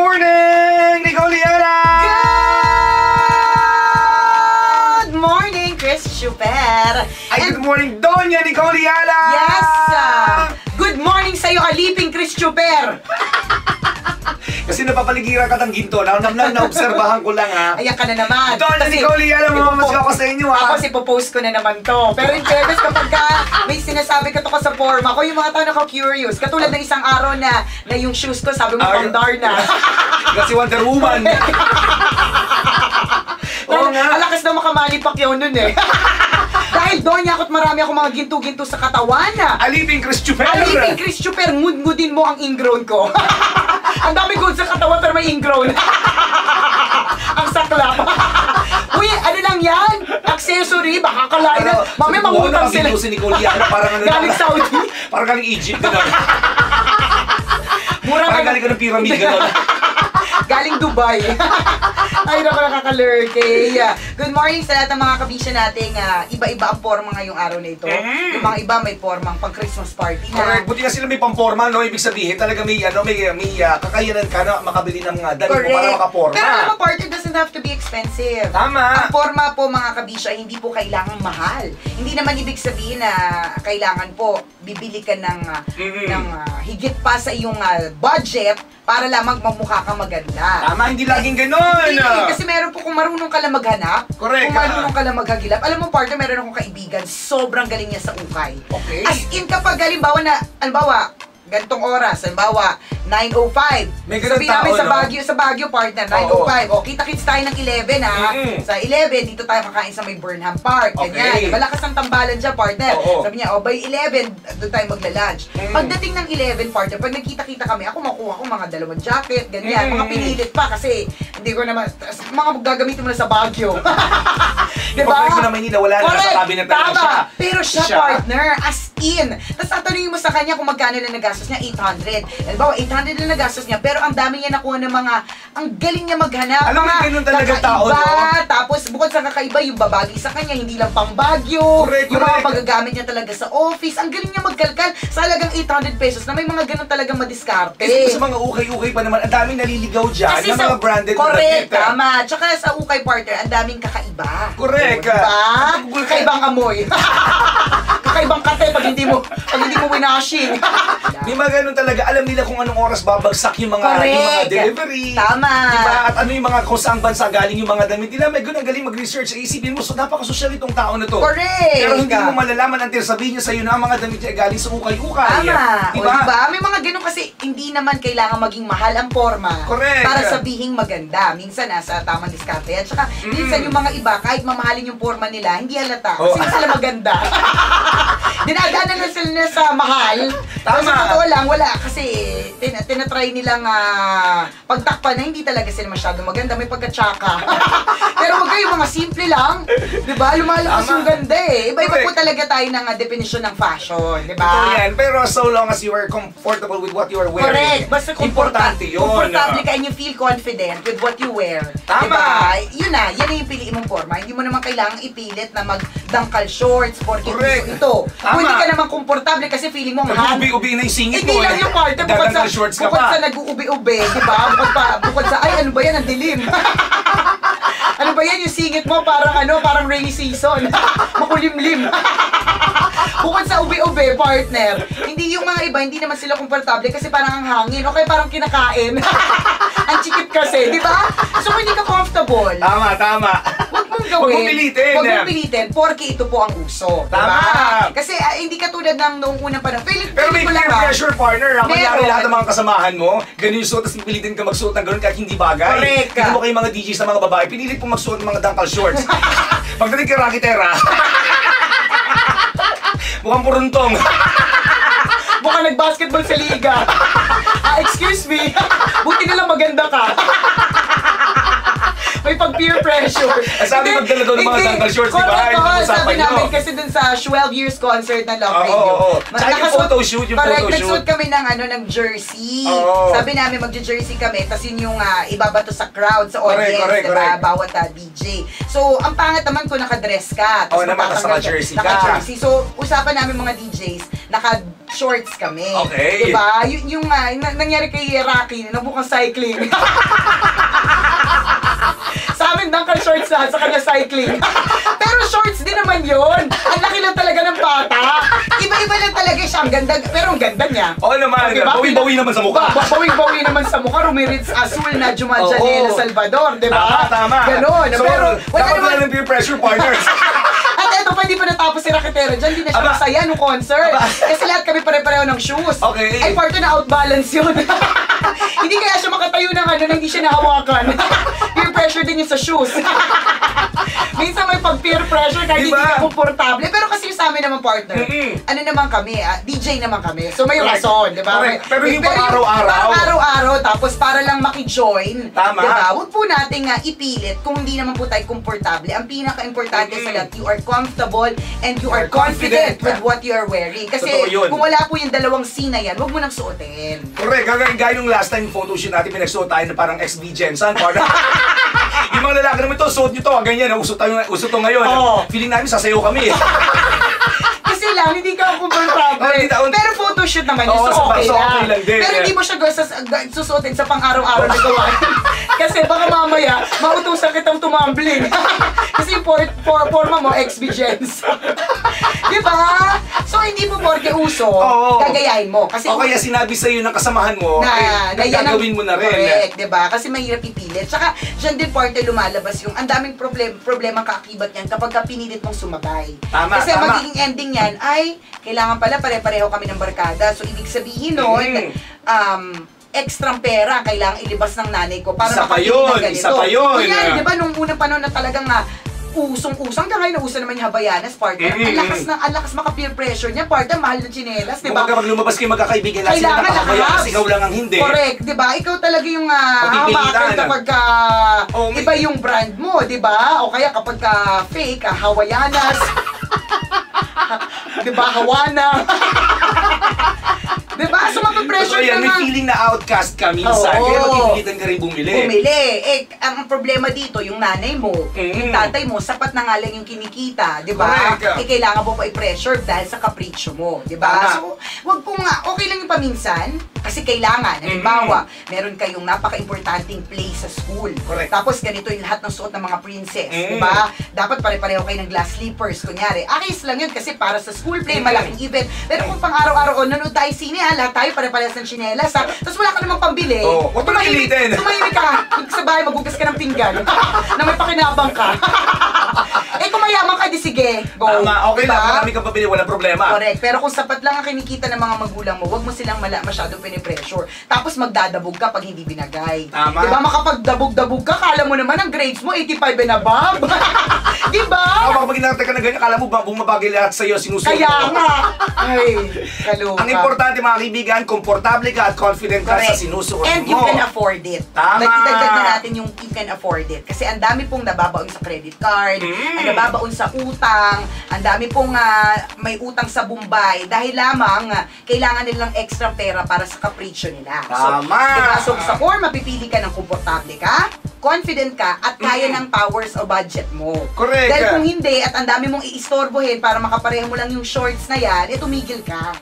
morning, Nicoliana! Good morning, Chris Chuper! Ay, good morning, Doña Nicoliana! Yes! Good morning sa'yo, aliping Chris Chuper! Kasi napapaligiran ka ng ginto, naobserbahan ko lang ha. Ayan ka na naman. Doña Nicoliana, mamamas ako sa inyo ha. Tapos ipopost ko na naman to. Pero in fairness, kapag may sinasabi ka to ka sa forma ko, yung mga tao naka-curious. Katulad ng isang araw na yung shoes ko, sabi mo, pandar na. Kasi Wonder Woman. Oo nga. Alakas na makamali Pacquiao nun eh. Dahil doon niya ako't marami akong mga ginto-ginto sa katawan na. Aliping Chris Chuper! Aliping Chris Chuper, ngud-ngudin mo ang ingrown ko. Ang dami good sa katawan pero may ingrown. Ang saklap. Uy, ano lang yan? Accessory, baka kalain na. Mamaya mangutang sila. Si Nicoliana, parang ano galing Saudi. Parang galing Egypt. Parang Mura galing ka ng pyramid. Galing Dubai. Ay, naku, nakakalurkey. Good morning sa lahat ng mga kabisya nating iba-iba ang forma ngayong araw na ito. Yung mga iba may formang pang Christmas party na. Correct. Buti nga sila may pamporma, no? Ibig sabihin talaga may kakayanan ka na makabili ng mga damit mo para makaporma. Pero alam mo, party doesn't have to be expensive. Tama. Ang forma po, mga kabisya, hindi po kailangang mahal. Hindi naman ibig sabihin na kailangan po bibili ka ng higit pa sa iyong budget para lamang magmukha kang maganda. Tama, hindi laging ganon. Kasi meron po kung marunong ka lang maghanap, correct, kung marunong ka lang maghagilap. Alam mo, partner, meron akong kaibigan, sobrang galing niya sa ukay. Okay. As in, kapag halimbawa, ganitong oras, halimbawa, 9:05. May ganun sabihin namin tao, sa Baguio, partner, 9:05. O, kita-kits tayo ng 11, ha? Sa 11, dito tayo kakain sa may Burnham Park. Ganyan. Malakas ang tambalan dyan, partner. Sabi niya, by 11, doon tayo magla-lunch. Pagdating ng 11, partner, pag nagkita-kita kami, ako makuha ko mga dalawang jacket, ganyan. Mga pinilit pa kasi hindi ko naman, mga gagamitin mo na sa Baguio. Diba? Pag mo na Manila, wala na sa cabinet na siya. Pero siya, partner, as in. Tapos tatanungin mo sa kanya kung magkano na nagastos niya, 800. Halimbawa, 800 na nagastos niya, pero ang dami niya nakuha ng mga, ang galing niya maghanap. Alam mo, ganun talaga tao, no? Tapos, bukod sa kakaiba, yung babagi sa kanya, hindi lang pang Baguio. Correct, yung mga pagagamit niya talaga sa office. Ang galing niya magkalkal sa halagang 800 pesos na may mga ganun talagang madiskarte. Kasi sa mga ukay-ukay pa naman, ang daming naliligaw dyan kasi ng mga branded na correct, tama. Tsaka sa ukay, partner, ang daming kakaiba. Correct. Diba? Kakaibang amoy. Kakaibang kate pag hindi mo winashing. Di ba ganun talaga, alam nila kung anong oras babagsak yung mga delivery. Tama. Diba? At ano yung mga kung saang bansa galing yung mga damit nila. May ganun, galing mag-research. Isipin mo, so napaka-social itong tao na to. Correct. Pero hindi mo malalaman until sabihin niya sa'yo na ang mga damit niya galing sa ukay-ukay. Tama. Diba? Diba? May mga ganun kasi hindi naman kailangan maging mahal ang forma. Correct. Para sabihing maganda. Minsan nasa tamang diskarte yan. Tsaka minsan yung mga iba, kahit mamahalin yung forma nila, hindi halata. Kasi hindi sila maganda. Dinadaanan na sila sa mahal. Tama. Kasi totoo lang, wala. Kasi tinatry nilang pagtakpan na hindi talaga sila masyado maganda. May pagkatsaka. Pero wag kayo, mga simple lang. Diba? Lumalakas yung ganda eh. Iba-iba po talaga tayo ng definisyon ng fashion. Diba? Ito yan. Pero so long as you are comfortable with what you are wearing. Correct. Basta importante yun. Komportable ka and you feel confident with what you wear. Tama. Diba? Yun na. Yan na yung piliin mong forma. Hindi mo naman kailangang ipilit na mag-dangkal shorts porque ito. Kung hindi ka naman komportable kasi feeling mo nag-ubi-ubi na yung singit mo. Hindi lang yung parte. Bukod sa nag-uubi-ubi. Diba? Bukod sa, ay ano ba yan? Ang dilim. Ano ba yan? Yung singit mo parang rainy season. Makulimlim. Bukod sa ubi-ubi, partner, hindi yung mga iba, hindi naman sila komportable kasi parang ang hangin, okay, parang kinakain. Ang chikip kasi, di ba? So, hindi ka comfortable. Tama. Huwag mong gawin. Huwag mong pilitin. Huwag mong pilitin, porque ito po ang uso. Diba? Tama. Kasi hindi katulad ng noong unang panahon. Pero may peer pressure, partner. Kaya lahat ng mga kasamahan mo, ganun yung suot, tapos pilitin ka magsuot ng ganun kahit hindi bagay. Correct. Hindi mo kayo mga DJs na mga babae, pinilit po magsuot ng mga dangkal shorts. Pagdating kay Rakitera, mukhang puruntong. Mukhang nag-basketball sa liga. Excuse me. Buti na lang maganda ka. May pag-peer pressure. Sabi magdala doon ng mga dangkal shorts, di ba? Sabi namin kasi dun sa 12 Years concert ng Love Radio. Tsaka yung photoshoot, nagsuot kami ng jersey. Sabi namin magje-jersey kami, tapos yun yung ibabato sa crowd, sa audience, diba? Bawat DJ. So, ang pangat naman kung nakadress ka. Oo naman, tapos naka-jersey ka. So, usapan namin mga DJs, shorts kami. Okay. Diba? Yung nangyari kay Rocky, nabukang cycling. Sa amin, dangkal shorts na, sa kanya cycling. Pero shorts din naman yun. Ang laki lang talaga ng bata. Iba-iba lang talaga siya. Ang ganda, pero ang ganda niya. Oo naman, Diba? bawi-bawi naman sa mukha. Bawi-bawi naman sa mukha. Rumirits Azul na Jumanjanela Salvador, di ba? Tama. Ganon. So, pero dapat wala ng peer pressure, partners. At eto pa, hindi pa natapos si Raketero. Diyan, di na siya masaya nung concert. Kasi lahat kami pare-pareho ng shoes. Okay. Ay, parte na outbalance yun. Hindi kaya siya makatayo ng na hindi siya nahawakan. Peer pressure din yun sa shoes. Minsan may pag-peer pressure kahit hindi ka komportable. Pero kasi yung sa amin naman, partner, ano naman kami, DJ naman kami. So may rason, di ba? Pero yung pang-araw-araw. Pang-araw-araw, tapos para lang maki-join. Tama. Diba? Huwag po natin ipilit kung hindi naman po tayo komportable. Ang pinaka-importante sa lahat, you are comfortable and you are confident with what you are wearing. Kasi kung wala po yung dalawang C na yan, huwag mo nang suotin. Correct. Gaya nung last time photoshoot natin, pinagsuot tayo na parang XB Jensen. Yung mga lalaki naman to, suot nyo to, ganyan, uso to ngayon. Feeling namin sasayaw kami. Kasi lang, hindi ka komportable. Pero photoshoot naman yun, so okay lang. Pero hindi mo siya susuotin sa pang-araw-araw na gawain. Kasi baka mamaya, mautusan kitang tumambling. Kasi yung forma mo, XB Gens. Diba? So, hindi mo porke uso, gagayahin mo. Kasi kaya sinabi sa'yo ng kasamahan mo, gagawin mo na rin. Correct, diba? Kasi mahirap ipilit. Tsaka, dyan din parte lumalabas yung ang daming problema kaakibat yan kapag pinilit mong sumabay. Kasi magiging ending yan ay, kailangan pala pare-pareho kami ng barkada. So, ibig sabihin nun, extra pera kailangan ilibas ng nanay ko para makakita ng ganito. Isa pa yun. Kunyari, di ba, nung unang panahon na talagang usong-usang ka ngayon, nauso naman yung Habayanas, partner. Ang lakas maka-peer pressure niya, partner, mahal ng tsinelas, di ba? Kapag lumabas kayo magkakaibigan na sila nakakabayanas, ikaw lang ang hindi. Correct, di ba? Ikaw talaga yung hawakan kapag iba yung brand mo, di ba? O kaya kapag fake, Hawayanas, di ba? Hawana. Diba? So, mapapressure ka may feeling na outcast ka minsan, kaya magpipilitan ka rin bumili. Ang problema dito, yung nanay mo, yung tatay mo, sapat na nga lang yung kinikita, diba? Kailangan mo pa i-pressure dahil sa kapritsyo mo, diba? So, wag po nga, okay lang yung paminsan, kasi kailangan, halimbawa, meron kayong napaka-importanting place sa school. Tapos, ganito yung lahat ng suot ng mga princess, diba? Dapat pare-pareho kayo ng glass slippers, kunyari. Ayos lang yun kasi para sa school play, malaking event. Pero kung pang-araw-araw, nanood tayo sine, lahat tayo pare-parehas ng tsinelas, tapos wala ka namang pambili. Huwag mo nakilitin. Tumahimik ka. Sa bahay, maghugas ka ng pinggan. Na may pakinabang ka. Kung mayaman ka, di sige. Go. Okay lang. Marami kang pabili, walang problema. Correct. Pero kung sapat lang ang kinikita ng mga magulang mo, huwag mo silang masyadong pinipressure. Tapos magdadabog ka pag hindi binagay. Diba? Makapagdabog-dabog ka, kala mo naman ang grades mo, 85 and above. Diba? Pag ginarte ka na ganyan, kala mo bumabagay lahat sa'yo, sinusuot mo. Kaya nga. Ay, kaluka. Ang importante, mga kaibigan, komportable ka at confident ka sa sinusuot mo. And you can afford it. Tama. Dagdag na natin yung you can afford it. Kasi ang dami pong nababaon sa credit card, ang nababaon sa utang, ang dami pong may utang sa Bombay dahil lamang kailangan nilang extra pera para sa kapritsyo nila. Tama. So sa core, mapipili ka ng komportable ka, confident ka, at kaya ng powers o budget mo. Correct. Dahil kung hindi, at ang dami mong iistorbohin para makapareho mo lang yung shorts na yan, tumigil ka.